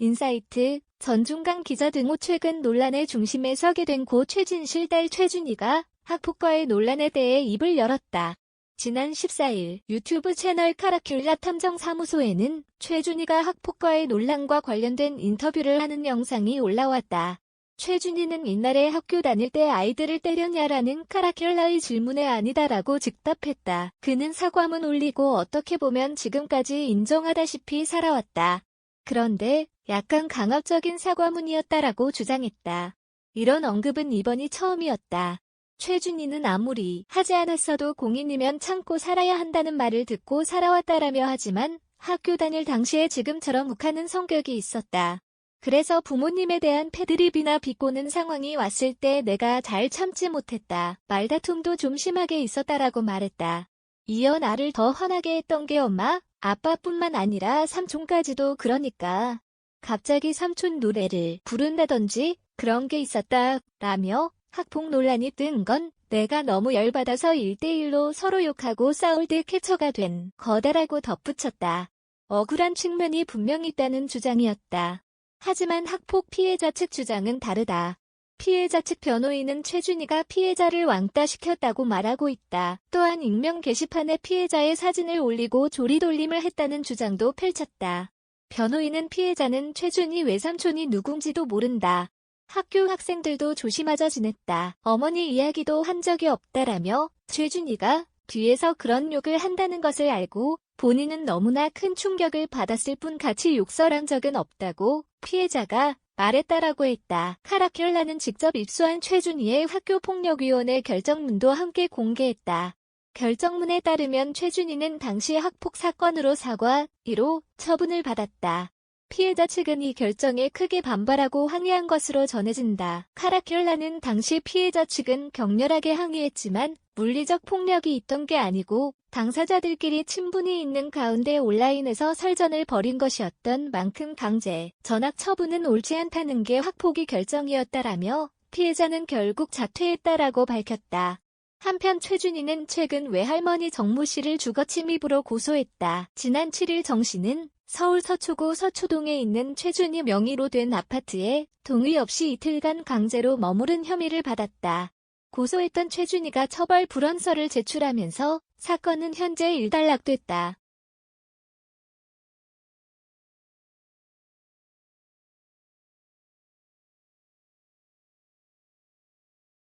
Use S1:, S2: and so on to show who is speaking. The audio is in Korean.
S1: 인사이트, 전중강 기자 등 최근 논란의 중심에 서게 된 고 최진실 딸 최준희가 학폭과의 논란에 대해 입을 열었다. 지난 14일 유튜브 채널 카라큘라 탐정사무소에는 최준희가 학폭과의 논란과 관련된 인터뷰를 하는 영상이 올라왔다. 최준희는 옛날에 학교 다닐 때 아이들을 때렸냐라는 카라큘라의 질문에 아니다라고 즉답했다. 그는 사과문 올리고 어떻게 보면 지금까지 인정하다시피 살아왔다. 그런데 약간 강압적인 사과문이었다라고 주장했다. 이런 언급은 이번이 처음이었다. 최준희는 아무리 하지 않았어도 공인이면 참고 살아야 한다는 말을 듣고 살아왔다라며 하지만 학교 다닐 당시에 지금처럼 욱하는 성격이 있었다. 그래서 부모님에 대한 패드립이나 비꼬는 상황이 왔을 때 내가 잘 참지 못했다. 말다툼도 좀 심하게 있었다라고 말했다. 이어 나를 더 화나게 했던 게 엄마, 아빠뿐만 아니라 삼촌까지도 그러니까. 갑자기 삼촌 노래를 부른다든지 그런 게 있었다 라며 학폭 논란이 뜬 건 내가 너무 열받아서 1대1로 서로 욕하고 싸울 때 캡처가 된 거다라고 덧붙였다. 억울한 측면이 분명 있다는 주장이었다. 하지만 학폭 피해자 측 주장은 다르다. 피해자 측 변호인은 최준희가 피해자를 왕따시켰다고 말하고 있다. 또한 익명 게시판에 피해자의 사진을 올리고 조리돌림을 했다는 주장도 펼쳤다. 변호인은 피해자는 최준희 외삼촌이 누군지도 모른다. 학교 학생들도 조심하자 지냈다. 어머니 이야기도 한 적이 없다라며 최준희가 뒤에서 그런 욕을 한다는 것을 알고 본인은 너무나 큰 충격을 받았을 뿐 같이 욕설한 적은 없다고 피해자가 말했다라고 했다. 카라큘라는 직접 입수한 최준희의 학교폭력위원회 결정문도 함께 공개했다. 결정문에 따르면 최준희는 당시 학폭 사건으로 사과 1호 처분을 받았다. 피해자 측은 이 결정에 크게 반발하고 항의한 것으로 전해진다. 카라큘라는 당시 피해자 측은 격렬하게 항의했지만 물리적 폭력이 있던 게 아니고 당사자들끼리 친분이 있는 가운데 온라인에서 설전을 벌인 것이었던 만큼 강제 전학 처분은 옳지 않다는 게 학폭위 결정이었다라며 피해자는 결국 자퇴했다라고 밝혔다. 한편 최준희는 최근 외할머니 정모 씨를 주거 침입으로 고소했다. 지난 7일 정 씨는 서울 서초구 서초동에 있는 최준희 명의로 된 아파트에 동의 없이 이틀간 강제로 머무른 혐의를 받았다. 고소했던 최준희가 처벌 불원서를 제출하면서 사건은 현재 일단락됐다.